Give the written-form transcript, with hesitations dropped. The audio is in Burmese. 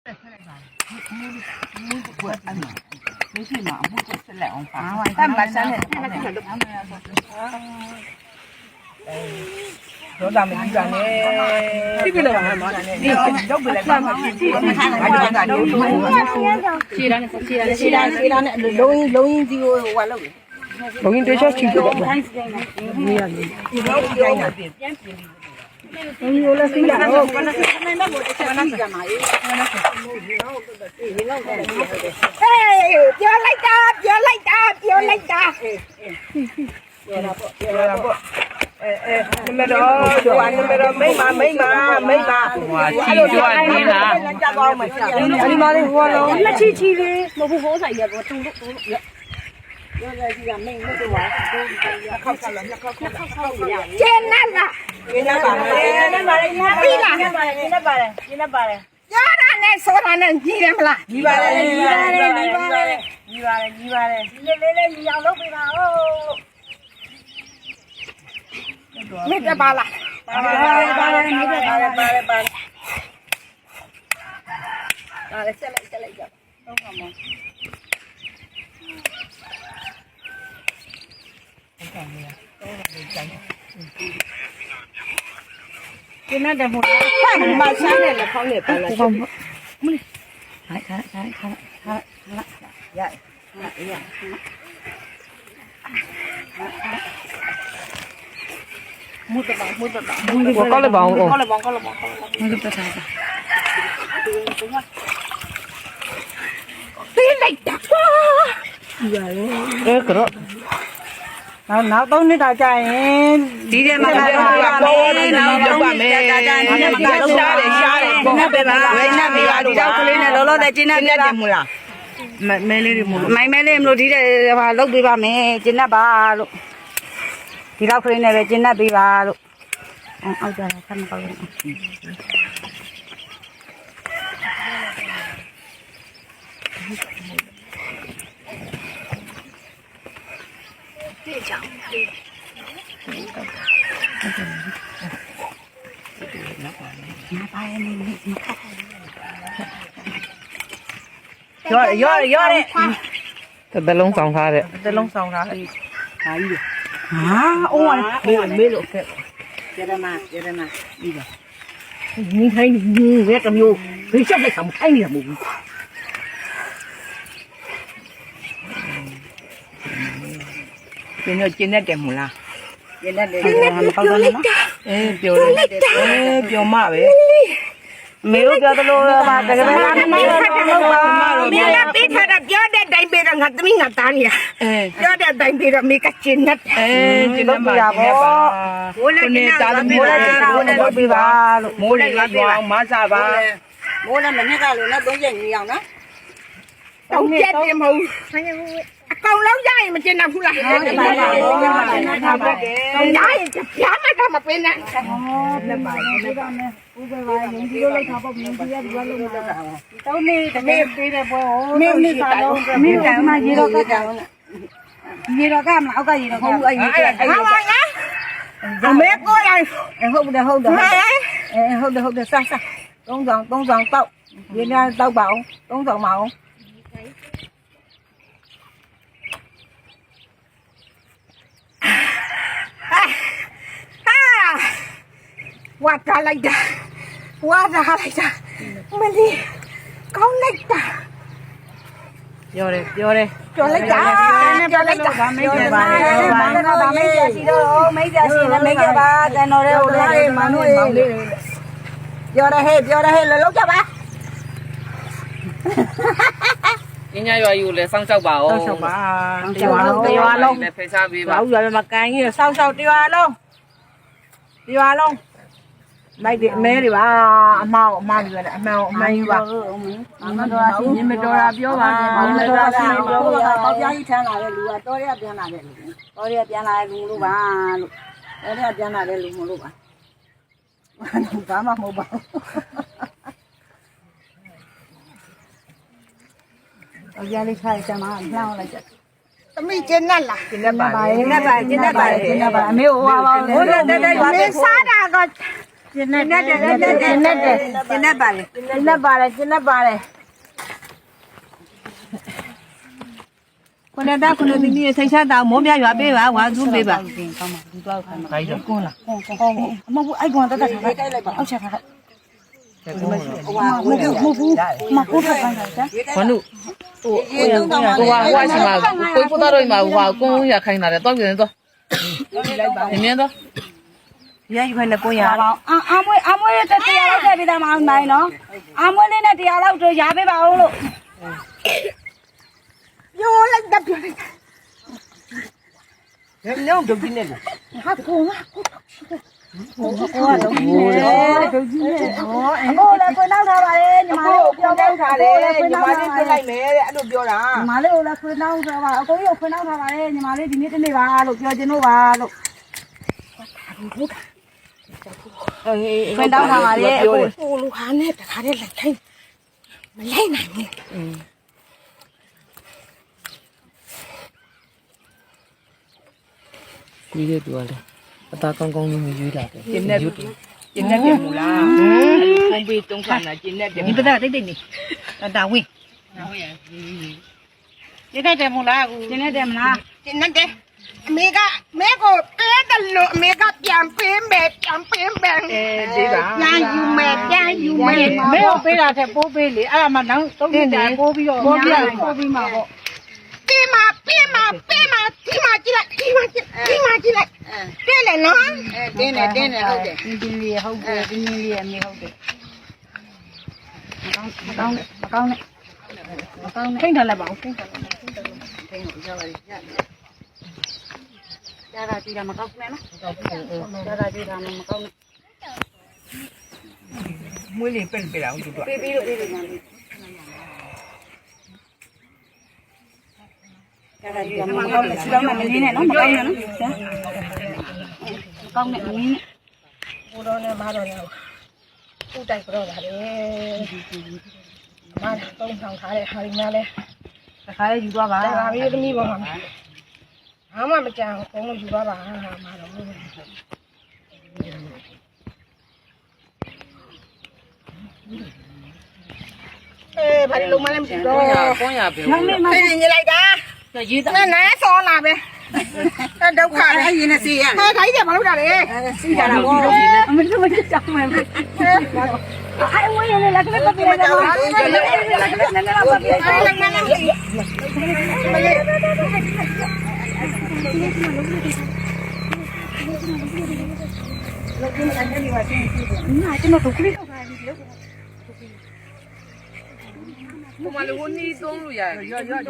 没事嘛，不过是两房，但把山的多大没地方呢？这个了嘛，你都不来干嘛？录音就完了。录音对象清楚不？有了谁呀？哎，不要来打，不要来打，不要来打！你们都玩你们都没嘛没嘛没嘛！我记住你了。你妈的我了，那去的，我不好噻呀，我走路。要在这个没得玩，靠上了，靠艰难了，艰难吧嘞，要让那说他能几年不啦？你把嘞，你养老肥吧哦，没得罢了，罢了，下来一个，都好吗？今天的木，看马山的了，跑来了。看，呀，木的吧，我搞了吧，木的不啥子。别来打我！哎，可了。nào tôi đi đào chạy đi ra mà nào đông đi đào chạy nó mà cái xa nó bị là đi đâu cái này nó đây trên này đi mua là mày lên rồi đi đây và lúc đi vào mẹ trên này ba lúc đi đâu cái này về trên này đi vào lúc ao giờ khăn bao gió đấy Tao lông sòng ra đấy. ôi mê lộ kẹo giờ đây mà đi vào nhìn thấy như vét trong vô cái chắc phải sống anh là bụng trên đây đẹp mù la trên đây đẹp mù la biểu mạ vậy mấy lúc giờ tôi mà cái này là biết thật là giờ đây đại biệt là ngặt mi ngặt tan ya giờ đây đại biệt là mi cắt chín hết chín hết mà bố này ta bố này bị bà bố này là hoàng má sa bà bố này mình nghe ra rồi nó đối diện nhiều đó không chết em hù con lớn dai mà trên nào cũng là con dai chả mấy con mà bên này tao mi tao mi mà gì đâu cái mà cái gì đâu không không biết cô đây không được sao con giòn tao việt nam tao bảo con giòn màu quá ra lại ra mình đi con lấy ra Vô đi cho lấy ra mấy giờ ba cái nó đây mà nuôi vô đây là lúc cho ba Đi nhai vào dù là sang sau bảo đi vào luôn phải sao vì bảo giờ mà cái như sau đi vào luôn đây thì mẹ đi bà mau rồi đấy mau mày vào nhưng mà tôi là biểu mà bao giờ đi theo nào để lùa tôi đi theo nào luôn bà tôi đi theo nào để luôn bà không có mà mua bảo bao giờ đi khai cho nó lao lại chết mi trên này là trên này bài miêu đây xa ra rồi ကျင်းနဲ့ကျင်းနဲ့ပါလေကျင်းနဲ့ပါတယ်ခုနကခုနဒီနေ့စိတ်ချတာမောပြရွာပေးပါဝါသူပေးပါကောင်းပါဒီတော့ခိုင်းပါကွန်းလားကွန်းမဟုတ်ဘူးအဲ့ကွန်းတက်တက်ထားလိုက်ပါအောက်ချက်ထားလိုက်ဟိုမဟုတ်ဘူးမဟုတ်ခိုင်းတာကျ ဘာလို့ဟိုရှိမှာကိုပူတာတော့မှာဟိုကုန်းရခိုင်းတာလေတော့ပြန်တော့မြင်တော့ ရယူခိုင်းတဲ့ကိုရအောင်အမွေတရားလောက်ထည့်ပေးတာမအောင်နိုင်နော်အမွေလေးနဲ့တရားလောက်တော့ရပေးပါဦးလို့ယိုလိုက်တပ်ပြလိုက်ဘယ်လုံးဒုတ်ကြီးနဲ့လဲဟာကိုကဒုတ်ကြီးနဲ့ဟောအခုလည်းခွေနောက်ထားပါလေညီမလေးကိုပြောင်းထားတယ်ညီမလေးပြလိုက်မယ်တဲ့အဲ့လိုပြောတာညီမလေးကိုလည်းခွေနောက်ထားပါအကိုကြီးကိုခွေနောက်ထားပါလေညီမလေးဒီနေ့တနေ့ပါလို့ပြောချင်လို့ပါလို့ခွေနောက်ထားပါလေအကိုဟိုလူဟာနဲ့တခါတည်းလိုက်ထိုင်မလိုက်နိုင်ဘူးဒီလိုတူရတယ်အသားကောင်းကောင်းလေးရွေးလာတယ် ကျင်းနဲ့ပြမလားဖုံးပေးတုံးခါနာကျင်းနဲ့ပြ ဒီပဒတိတ်တိတ်နေတာဝင်းကျင်းတယ်မလားကူကျင်းတယ်မလား ကျင်းတဲ့အမေကမဲကိုပေးတယ်လို့အမေကပြန်ပေးမယ်ဒီပါ ပြန်ယူမယ် မဲကိုပေးတာတဲ့ပိုးပေးလေအဲ့ဒါမှနောက်သုံးနှစ်ကြာပိုးပြီးတော့ပိုးပြီးမှာပေါ့ ပေးမှာဒီမှာကြည့်လိုက်တဲ့လေနော် တင်းတယ်ဟုတ်တယ်တင်းလေးဟုတ်တယ်တင်းလေးအမေဟုတ်တယ်မကောင်းနဲ့ခိတ်ထားလိုက်ပါဦးခိတ်ထားလိုက်ခိတ်ကိုရောက်ပါလိမ့်ရတာကြည့်တာမကောင်းနဲ့နော်ရတာကြည့်တာမကောင်းနဲ့ မွေးလေးပင့်ပြအောင်သူတို့ ပေးလို့ညာလေးရတာကြည့်တာမကောင်းနဲ့စီလုံးနဲ့မင်းနဲ့နော်မကောင်းနဲ့နော်မကောင်းနဲ့မင်းနဲ့ ဘိုးတော်နဲ့မတော်နဲ့ဥတိုက်ကြောတာလေမာတုံးဆောင်ထားတဲ့ဟာဒီမှာလဲ တစ်ခါလေးယူသွားပါ ဒါပြီးသမီးပေါ်မှာဘာမှမကြမ်းဘုံလို့ယူသွားပါဟာမာတော်ဘာလို့လုံးမလဲမသိတော့ ကုန်းရပဲ မမေမ သိနေလိုက်တာ ရေးတာ နဲဆောလာပဲဒုက္ခ အဲ့ရင်းနဲ့စီးရ ဟဲ့ခိုင်းတယ်မလုပ်တာလေ စီးကြတာပေါ့အမေတို့မကြောက်မယ်အဲ့ဝင်းရလည်းလက်ကလေးပတ်ပြလိုက်တော့လက်ကလေးနည်းနည်းပတ်ပြလိုက်တော့ မနမ ကျွန်တော်တို့ကလေးတော့ပါပြီလို့ ဟိုမှာလူနီးသုံးလို့ရတယ်